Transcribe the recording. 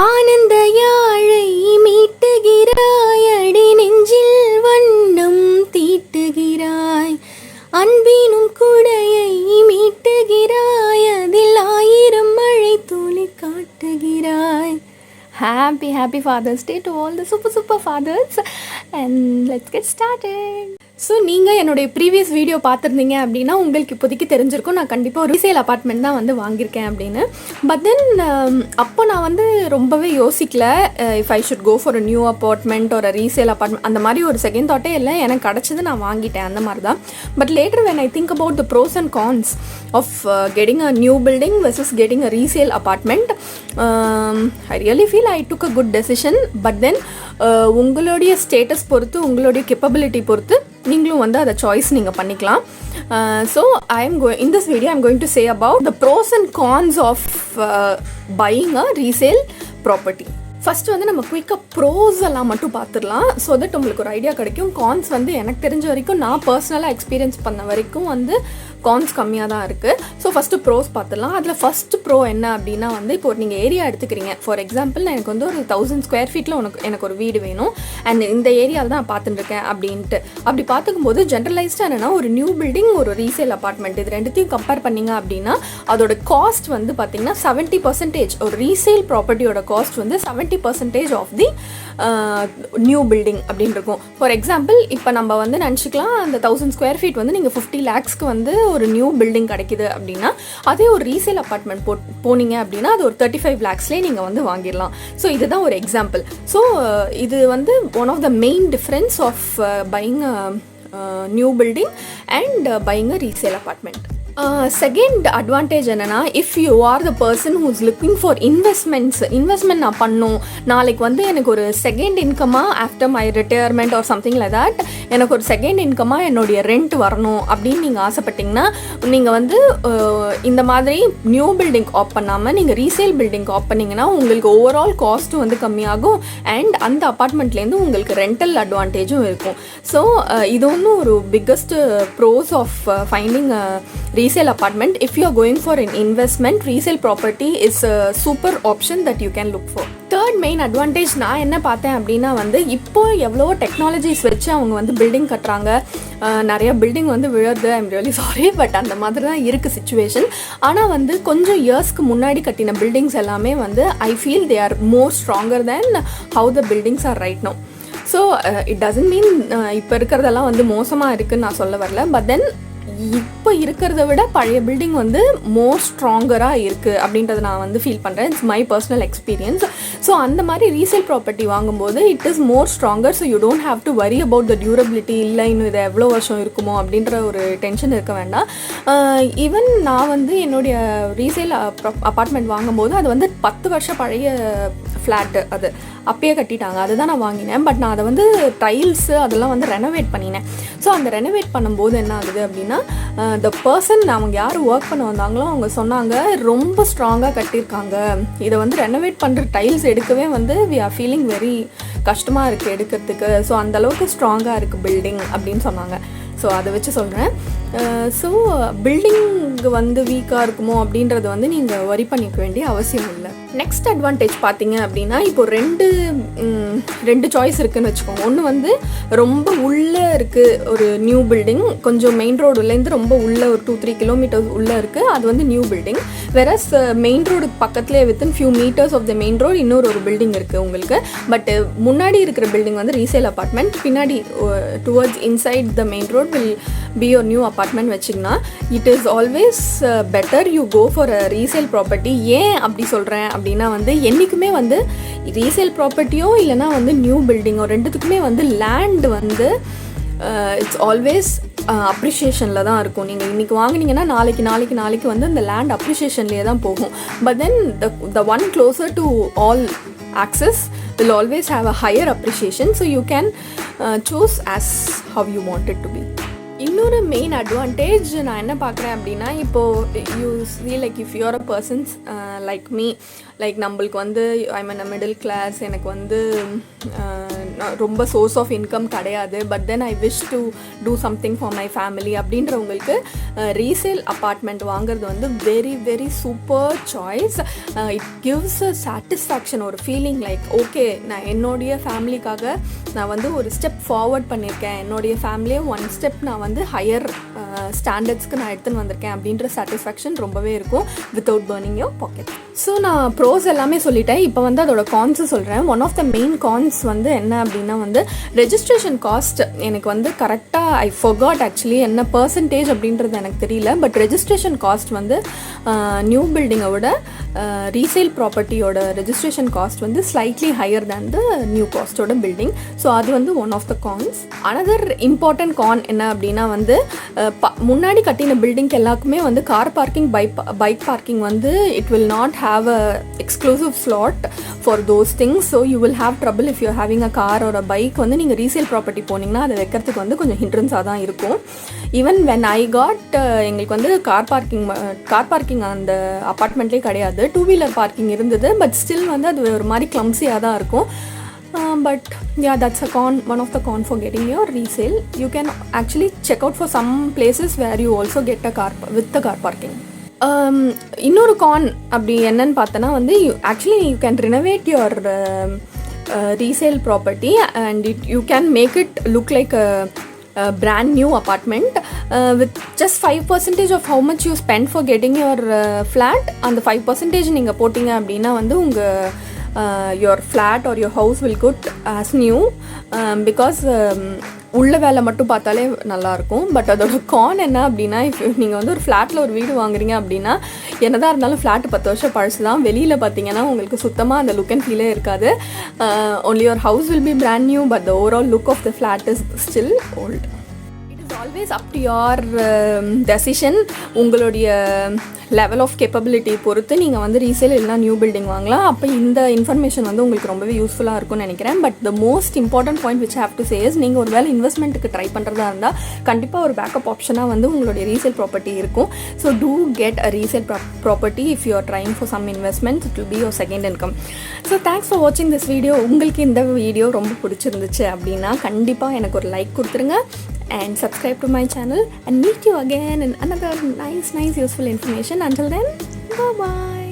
ஆனந்த யாழை மீட்டுகிறாய், அடி நெஞ்சில் வண்ணம் தீட்டுகிறாய், அன்பினும் குடையை மீட்டுகிறாய், அதில் 1000 மழை துளி காட்டுகிறாய். Happy Father's Day to all the super fathers, and let's get started. So நீங்கள் என்னுடைய ப்ரீவியஸ் வீடியோ பார்த்துருந்தீங்க அப்படின்னா உங்களுக்கு இப்போதைக்கு தெரிஞ்சிருக்கும் நான் கண்டிப்பாக ஒரு ரீசேல் அப்பார்ட்மெண்ட் தான் வந்து வாங்கியிருக்கேன் அப்படின்னு. பட் தென் அப்போ நான் வந்து ரொம்பவே யோசிக்கல if I should go for a new apartment ஒரு ரீசேல் அப்பார்ட்மெண்ட் அந்த மாதிரி ஒரு செகண்ட் தாட்டே இல்லை. எனக்கு கிடச்சது நான் வாங்கிட்டேன் அந்த மாதிரி தான். But later when I think about the pros and cons of getting a new building versus getting a resale apartment, I really feel I took a good decision. But then உங்களுடைய status பொறுத்து உங்களுடைய capability பொறுத்து நீங்களும் வந்து அதை choice நீங்கள் பண்ணிக்கலாம். So in this video I'm going to say about the pros and cons of buying a resale property. First வந்து நம்ம குயிக்காக ப்ரோஸ் எல்லாம் மட்டும் பார்த்துடலாம். ஸோ தட் உங்களுக்கு ஒரு ஐடியா கிடைக்கும். கான்ஸ் வந்து எனக்கு தெரிஞ்ச வரைக்கும் நான் பர்சனலாக எக்ஸ்பீரியன்ஸ் பண்ண வரைக்கும் வந்து கான்ஸ் கம்மியாக தான் இருக்குது. ஸோ ஃபஸ்ட்டு ப்ரோஸ் பார்த்துடலாம். அதில் ஃபஸ்ட்டு ப்ரோ என்ன அப்படின்னா வந்து இப்போ நீங்கள் ஏரியா எடுத்துக்கிறீங்க. ஃபார் எக்ஸாம்பிள் நான் எனக்கு வந்து ஒரு 1000 ஸ்கொயர் ஃபீட்டில் எனக்கு ஒரு வீடு வேணும் அண்ட் இந்த ஏரியாவில் தான் பார்த்துட்டுருக்கேன் அப்படின்ட்டு. அப்படி பார்த்துக்கும்போது ஜென்ரலைஸ்டாக என்னென்னா ஒரு நியூ பில்டிங் ஒரு ரீசேல் அப்பார்ட்மெண்ட் இது ரெண்டுத்தையும் கம்பேர் பண்ணிங்க அப்படின்னா அதோட காஸ்ட் வந்து பார்த்திங்கன்னா 70% ஒரு ரீசேல் ப்ராப்பர்ட்டியோட காஸ்ட் வந்து 70% ஆஃப் தி நியூ பில்டிங் அப்படின்னு இருக்கும். ஃபார் எக்ஸாம்பிள் இப்போ நம்ம வந்து நினச்சிக்கலாம் அந்த 1000 ஸ்கொயர் ஃபீட் வந்து நீங்கள் 50 lakhsக்கு வந்து ஒரு நியூ பில்டிங் கிடைக்குது அப்படின்னா அதே ஒரு ரீசேல் அப்பார்ட்மெண்ட் போனீங்க அப்படின்னா அது ஒரு 35 lakhsலேயே நீங்கள் வந்து வாங்கிடலாம். ஸோ இதுதான் ஒரு எக்ஸாம்பிள். ஸோ இது வந்து one of the main difference of buying new building and buying a resale apartment. Second advantage என்னென்னா if you are the person who is looking for investment நான் பண்ணும் நாளைக்கு வந்து எனக்கு ஒரு செகண்ட் இன்கமாக after my retirement or something like that எனக்கு ஒரு செகண்ட் இன்கமாக என்னுடைய ரெண்ட் வரணும் அப்படின்னு நீங்கள் ஆசைப்பட்டீங்கன்னா நீங்கள் வந்து இந்த மாதிரி நியூ பில்டிங் ஆப் பண்ணாமல் நீங்கள் ரீசேல் பில்டிங் ஆப் பண்ணிங்கன்னா உங்களுக்கு ஓவரால் காஸ்ட்டும் வந்து கம்மியாகும் அண்ட் அந்த அப்பார்ட்மெண்ட்லேருந்து உங்களுக்கு ரெண்டல் அட்வான்டேஜும் இருக்கும். ஸோ இது ஒன்றும் ஒரு biggest pros of finding resale apartment. If you are going for an investment, resale property is a super option that you can look for. Third main advantage நான் என்ன பார்த்தேன் அப்படின்னா வந்து இப்போ எவ்வளோ டெக்னாலஜிஸ் வச்சு அவங்க வந்து பில்டிங் கட்டுறாங்க, நிறைய பில்டிங் வந்து விழுறது. ஐம் ரியலி சாரி, பட் அந்த மாதிரி தான் இருக்குது சுச்சுவேஷன். ஆனால் வந்து கொஞ்சம் இயர்ஸ்க்கு முன்னாடி கட்டின பில்டிங்ஸ் எல்லாமே வந்து I feel they are more stronger than how the buildings are right now. So it doesn't mean இப்போ இருக்கிறதெல்லாம் வந்து மோசமாக இருக்குதுன்னு நான் சொல்ல வரல. பட் தென் இப்போ இருக்கிறத விட பழைய பில்டிங் வந்து மோர் ஸ்ட்ராங்கராக இருக்குது அப்படின்றத நான் வந்து ஃபீல் பண்ணுறேன். It's my personal experience. So அந்த மாதிரி ரீசேல் ப்ராப்பர்ட்டி வாங்கும்போது it is more stronger. So you don't have to worry about the durability. இல்லை இன்னும் இது எவ்வளோ வருஷம் இருக்குமோ அப்படின்ற ஒரு டென்ஷன் இருக்க வேண்டாம். ஈவன் நான் வந்து என்னுடைய ரீசேல் அப்பார்ட்மெண்ட் வாங்கும்போது அது வந்து 10 வருஷம் பழைய ஃப்ளாட்டு, அது அப்பயே கட்டிட்டாங்க, அதுதான் நான் வாங்கினேன். பட் நான் அதை வந்து டைல்ஸு அதெல்லாம் வந்து ரெனோவேட் பண்ணினேன். ஸோ அந்த ரெனோவேட் பண்ணும்போது என்ன ஆகுது அப்படின்னா த பர்சன் அவங்க யார் ஒர்க் பண்ண வந்தாங்களோ அவங்க சொன்னாங்க ரொம்ப ஸ்ட்ராங்காக கட்டியிருக்காங்க, இதை வந்து ரெனோவேட் பண்ணுற டைல்ஸ் எடுக்கவே வந்து வி ஆர் ஃபீலிங் வெரி கஷ்டமாக இருக்குது எடுக்கிறதுக்கு. ஸோ அந்தளவுக்கு ஸ்ட்ராங்காக இருக்குது பில்டிங் அப்படின்னு சொன்னாங்க. ஸோ அதை வச்சு சொல்கிறேன். ஸோ பில்டிங் வந்து வீக்காக இருக்குமோ அப்படின்றது வந்து நீங்கள் வரி பண்ணிக்க வேண்டிய அவசியம் இல்லை. நெக்ஸ்ட் அட்வான்டேஜ் பார்த்தீங்க அப்படின்னா இப்போ ரெண்டு சாய்ஸ் இருக்குதுன்னு வச்சுக்கோங்க. ஒன்று வந்து ரொம்ப உள்ளே இருக்குது ஒரு நியூ பில்டிங், கொஞ்சம் மெயின் ரோடுலேருந்து ரொம்ப உள்ளே ஒரு 2-3 kilometers உள்ளே இருக்குது, அது வந்து நியூ பில்டிங். வெரஸ் மெயின் ரோடுக்கு பக்கத்துலேயே within few meters of the main road இன்னொரு ஒரு பில்டிங் இருக்குது உங்களுக்கு. பட் முன்னாடி இருக்கிற பில்டிங் வந்து ரீசேல் அப்பார்ட்மெண்ட், பின்னாடி towards inside the main road will be your new apartment வச்சிங்கன்னா it is always better you go for a resale property. ஏன் அப்படி சொல்கிறேன் அப்படின்னா வந்து என்றைக்குமே வந்து ரீசேல் ப்ராப்பர்ட்டியோ இல்லைனா வந்து நியூ பில்டிங்கோ ரெண்டுத்துக்குமே வந்து லேண்ட் வந்து இட்ஸ் ஆல்வேஸ் அப்ரிஷியேஷனில் தான் இருக்கும். நீங்கள் இன்றைக்கி வாங்கினீங்கன்னா நாளைக்கு வந்து இந்த லேண்ட் அப்ரிஷியேஷன்லேயே தான் போகும். But then the one closer to all access will always have a higher appreciation, so you can choose as how you want it to be. இன்னொரு மெயின் அட்வான்டேஜ் நான் என்ன பார்க்குறேன் அப்படின்னா, இப்போது you see like if you are a persons like me, like நம்மளுக்கு வந்து I mean middle class, எனக்கு வந்து ரொம்ப சோர்ஸ் ஆஃப் இன்கம் கிடையாது, but then I wish to do something for my family அப்படின்றவங்களுக்கு ரீசேல் அப்பார்ட்மெண்ட் வாங்குறது வந்து very very super choice. It gives a satisfaction, ஒரு ஃபீலிங் லைக் ஓகே நான் என்னுடைய ஃபேமிலிக்காக நான் வந்து ஒரு ஸ்டெப் ஃபார்வர்ட் பண்ணியிருக்கேன், என்னுடைய ஃபேமிலியை ஒன் ஸ்டெப் நான் வந்து ஹையர் ஸ்டாண்டர்ட்ஸ்க்கு நான் எடுத்துன்னு வந்திருக்கேன் அப்படின்ற சாட்டிஸ்ஃபேக்ஷன் ரொம்பவே இருக்கும் without burning your pocket. So நான் ப்ரோஸ் எல்லாமே சொல்லிட்டேன். இப்போ வந்து அதோட கான்ஸு சொல்கிறேன். One of the main cons வந்து என்ன அப்படின்னா வந்து ரெஜிஸ்ட்ரேஷன் காஸ்ட் எனக்கு வந்து கரெக்டாக ஐ ஃபர்காட் ஆக்சுவலி என்ன பர்சன்டேஜ் அப்படின்றது எனக்கு தெரியல. பட் ரெஜிஸ்ட்ரேஷன் காஸ்ட் வந்து நியூ பில்டிங்கை விட ரீசேல் ப்ராப்பர்ட்டியோட ரெஜிஸ்ட்ரேஷன் காஸ்ட் வந்து slightly higher than the new காஸ்ட்டோட பில்டிங். ஸோ அது வந்து one of the cons. Another important con என்ன அப்படின்னா வந்து முன்னாடி கட்டின பில்டிங்க்கு எல்லாருக்குமே வந்து கார் பார்க்கிங், பைக் பார்க்கிங் வந்து it will not have a exclusive slot for those things, so you will have trouble if you're having a car or a bike. வந்து நீங்கள் ரீசேல் ப்ராப்பர்ட்டி போனீங்கன்னா அதை வைக்கிறதுக்கு வந்து கொஞ்சம் ஹிண்ட்ரன்ஸாக தான் இருக்கும். ஈவன் வென் ஐ காட் எங்களுக்கு வந்து கார் பார்க்கிங் அந்த அப்பார்ட்மெண்ட்லேயே கிடையாது, 2-wheeler பார்க்கிங் இருந்தது. பட் ஸ்டில் வந்து அது ஒரு மாதிரி கிளம்ஸியாக தான் இருக்கும். But yeah, that's one of the con for getting your resale. You can actually check out for some places where you also get a car with the car parking. இன்னொரு கான் அப்படி என்னன்னு பார்த்தோன்னா வந்து actually you can renovate your resale property and you can make it look like a brand new apartment with just 5% of how much you spend for getting your flat. அந்த 5% நீங்கள் போட்டிங்க அப்படின்னா வந்து your flat or your house will get as new because உள்ள வேலை மட்டும் பார்த்தாலே நல்லாயிருக்கும். பட் அதோட கான் என்ன அப்படின்னா, நீங்கள் வந்து ஒரு ஃப்ளாட்டில் ஒரு வீடு வாங்குறீங்க அப்படின்னா என்னதான் இருந்தாலும் ஃப்ளாட்டு 10 வருஷம் பழசு தான். வெளியில் பார்த்தீங்கன்னா உங்களுக்கு சுத்தமாக அந்த லுக் அண்ட் ஃபீலே இருக்காது. Only your house will be brand new but the overall look of the flat is still old. Always up to your decision. உங்களுடைய லெவல் ஆஃப் கேப்பபிலிட்டி பொறுத்து நீங்கள் வந்து ரீசேல் இல்லைனா நியூ பில்டிங் வாங்கலாம். அப்போ இந்த இன்ஃபர்மேஷன் வந்து உங்களுக்கு ரொம்பவே யூஸ்ஃபுல்லாக இருக்கும்னு நினைக்கிறேன். But the most important point which have to say is, நீங்கள் ஒரு வேலை இன்வெஸ்ட்மெண்ட்டுக்கு ட்ரை பண்ணுறதா இருந்தால் கண்டிப்பாக ஒரு பேக்கப் ஆப்ஷனாக வந்து உங்களுடைய ரீசேல் ப்ராப்பர்ட்டி இருக்கும். So to get a resale property if you are trying for some investment. It will be your second income. So thanks for வாட்சிங் திஸ் வீடியோ. உங்களுக்கு இந்த வீடியோ ரொம்ப பிடிச்சிருந்துச்சு அப்படின்னா கண்டிப்பாக எனக்கு ஒரு லைக் கொடுத்துருங்க and subscribe to my channel and meet you again in another nice useful information. Until then, bye bye.